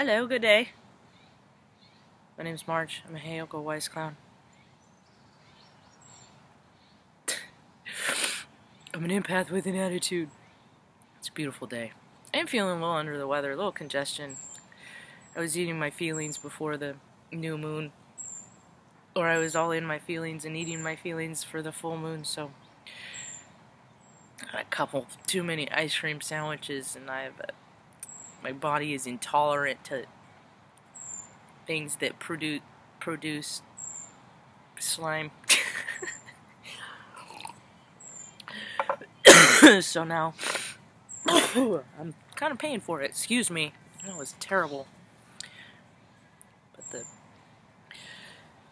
Hello, good day. My name's Marge. I'm a Heyoka Wise Clown. I'm an empath with an attitude. It's a beautiful day. I am feeling a little under the weather, a little congestion. I was eating my feelings before the new moon. Or I was all in my feelings and eating my feelings for the full moon, so I had a couple too many ice cream sandwiches, and my body is intolerant to things that produce slime. So now I'm kind of paying for it. Excuse me. That was terrible. But the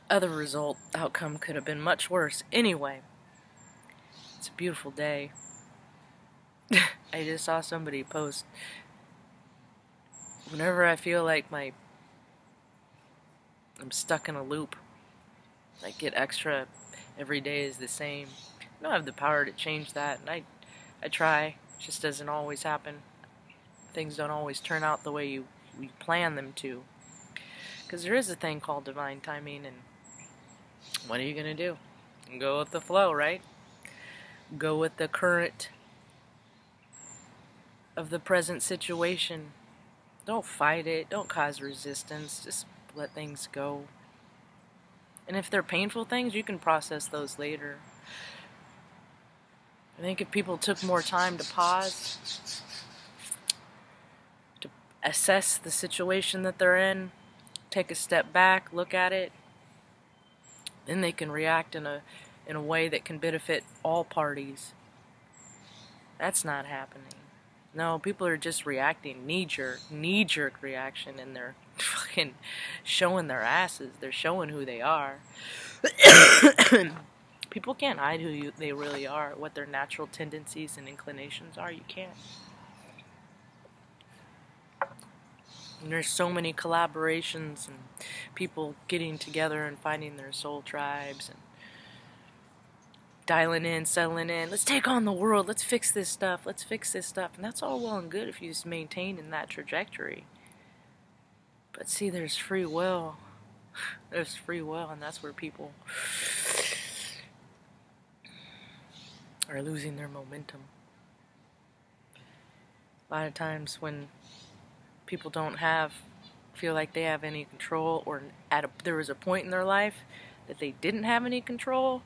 other outcome could have been much worse. Anyway, it's a beautiful day. I just saw somebody post, whenever I feel like I'm stuck in a loop, I get extra, every day is the same. I don't have the power to change that, and I try. It just doesn't always happen. Things don't always turn out the way you plan them to. Because there is a thing called divine timing, and what are you going to do? Go with the flow, right? Go with the current of the present situation. Don't fight it. Don't cause resistance. Just let things go. And if they're painful things, you can process those later. I think if people took more time to pause, to assess the situation that they're in, take a step back, look at it, then they can react in a way that can benefit all parties. That's not happening. No, people are just reacting knee-jerk reaction, and they're fucking showing their asses. They're showing who they are. People can't hide who they really are, what their natural tendencies and inclinations are. You can't. And there's so many collaborations and people getting together and finding their soul tribes and dialing in, settling in. Let's take on the world. Let's fix this stuff. Let's fix this stuff. And that's all well and good if you just maintain in that trajectory. But see, there's free will. There's free will, and that's where people are losing their momentum. A lot of times when people don't feel like they have any control, or there was a point in their life that they didn't have any control.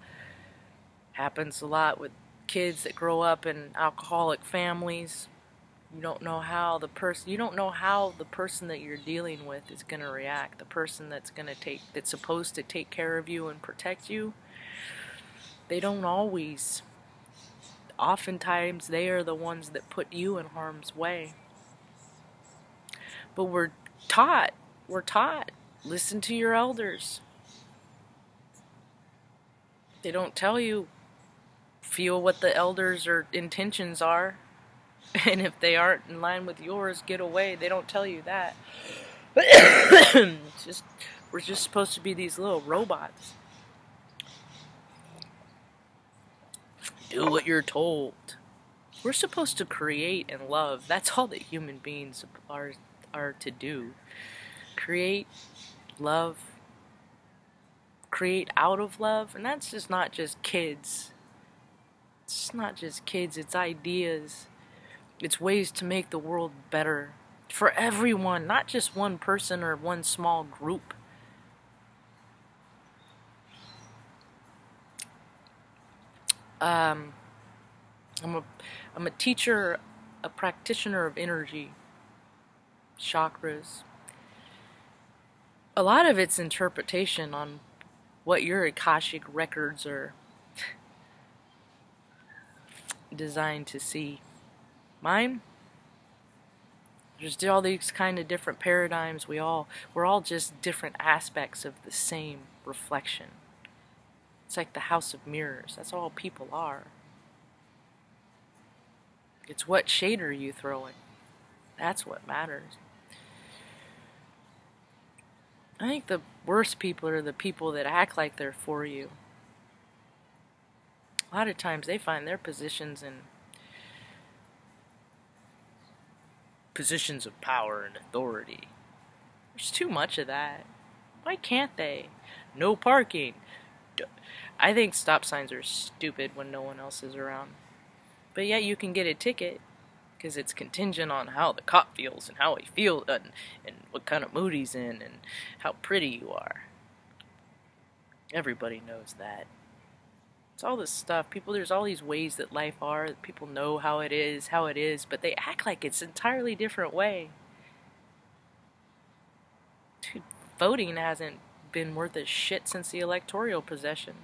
Happens a lot with kids that grow up in alcoholic families. You don't know how the person that you're dealing with is going to react. The person that's supposed to take care of you and protect you, they don't always. Oftentimes they are the ones that put you in harm's way. But we're taught, listen to your elders. They don't tell you, feel what the elders' intentions are. And if they aren't in line with yours, get away. They don't tell you that. We're just supposed to be these little robots. Do what you're told. We're supposed to create and love. That's all that human beings are to do. Create, love, create out of love. And that's just not just kids. It's not just kids, it's ideas. It's ways to make the world better for everyone, not just one person or one small group. I'm a teacher, a practitioner of energy, chakras. A lot of it's interpretation on what your Akashic records are designed to see. Mine? There's all these kind of different paradigms. We're all just different aspects of the same reflection. It's like the house of mirrors. That's all people are. It's what shade are you throwing. That's what matters. I think the worst people are the people that act like they're for you. A lot of times they find their positions in positions of power and authority. There's too much of that. Why can't they? No parking. I think stop signs are stupid when no one else is around. But yet you can get a ticket because it's contingent on how the cop feels and how he feels and what kind of mood he's in and how pretty you are. Everybody knows that. It's all this stuff. There's all these ways that life are, that people know how it is, but they act like it's an entirely different way. Dude, voting hasn't been worth a shit since the electoral possession.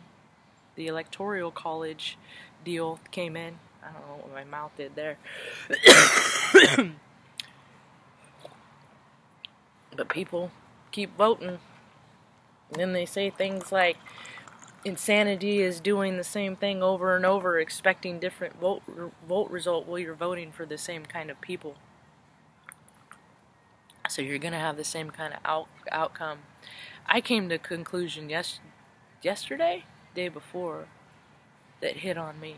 The electoral college deal came in. I don't know what my mouth did there. But people keep voting. And then they say things like, insanity is doing the same thing over and over, expecting different vote result while you're voting for the same kind of people. So you're going to have the same kind of outcome. I came to a conclusion yesterday, day before, that hit on me.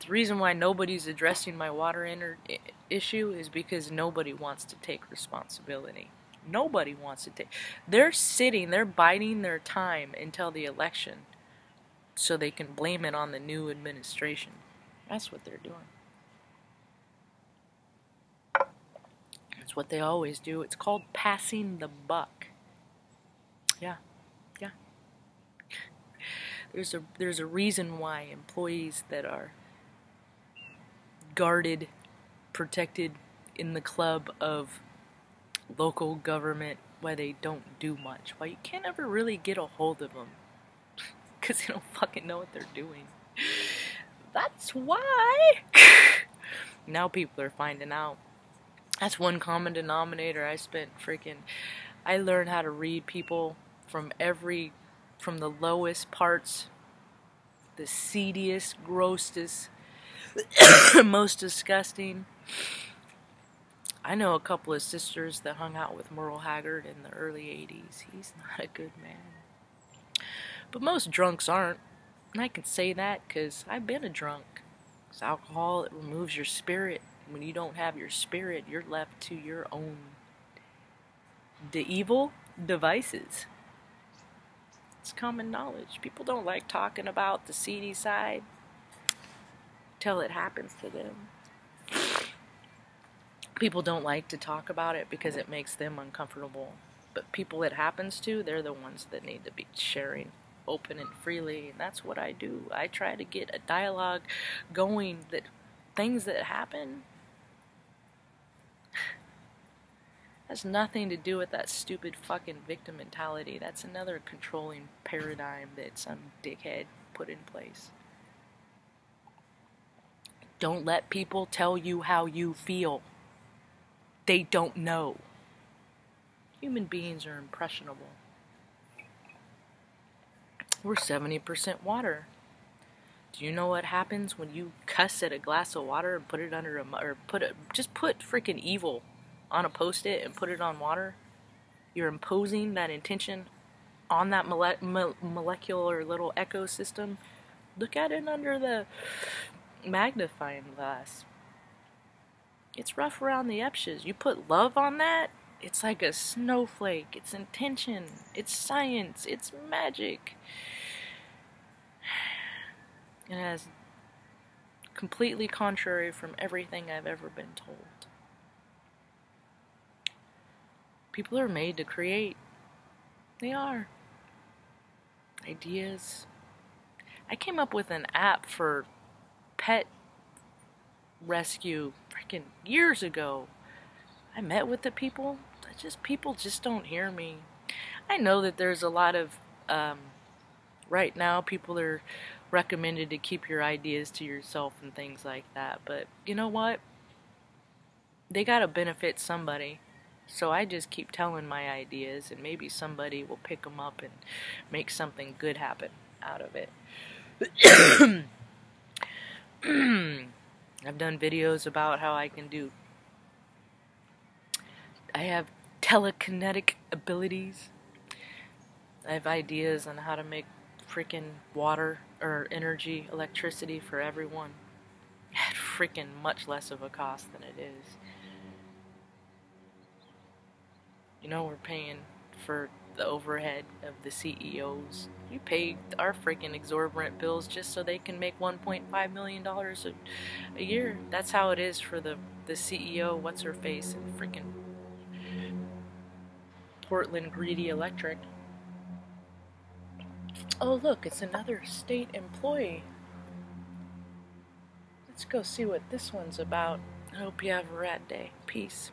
The reason why nobody's addressing my water issue is because nobody wants to take responsibility. Nobody wants to take. They're biding their time until the election so they can blame it on the new administration. That's what they're doing. It's what they always do. It's called passing the buck. Yeah. There's a reason why employees that are guarded, protected in the club of local government, why they don't do much, why you can't ever really get a hold of them, because they don't fucking know what they're doing. That's why. Now people are finding out. That's one common denominator. I learned how to read people from the lowest parts, the seediest, grossest, most disgusting. I know a couple of sisters that hung out with Merle Haggard in the early 80s. He's not a good man. But most drunks aren't. And I can say that because I've been a drunk. Because alcohol, it removes your spirit. When you don't have your spirit, you're left to your own evil devices. It's common knowledge. People don't like talking about the seedy side till it happens to them. People don't like to talk about it because it makes them uncomfortable. But people it happens to, they're the ones that need to be sharing open and freely. And that's what I do. I try to get a dialogue going, that things that happen has nothing to do with that stupid fucking victim mentality. That's another controlling paradigm that some dickhead put in place. Don't let people tell you how you feel. They don't know. Human beings are impressionable. We're 70% water. Do you know what happens when you cuss at a glass of water and put it under just put freaking evil on a post-it and put it on water? You're imposing that intention on that molecular little ecosystem. Look at it under the magnifying glass. It's rough around the edges. You put love on that, it's like a snowflake. It's intention. It's science. It's magic. It is completely contrary from everything I've ever been told. People are made to create. They are. Ideas. I came up with an app for pet rescue freaking years ago. I met with the people. People just don't hear me. I know that there's a lot of right now people are recommended to keep your ideas to yourself and things like that, but you know what? They gotta benefit somebody. So I just keep telling my ideas, and maybe somebody will pick them up and make something good happen out of it. I've done videos about how I have telekinetic abilities. I have ideas on how to make freaking water or energy, electricity for everyone at freaking much less of a cost than it is. You know, we're paying for the overhead of the CEOs. We pay our freaking exorbitant bills just so they can make $1.5 million a year. That's how it is for the CEO, what's her face, and freaking Portland Greedy Electric. Oh, look, it's another state employee. Let's go see what this one's about. I hope you have a rad day. Peace.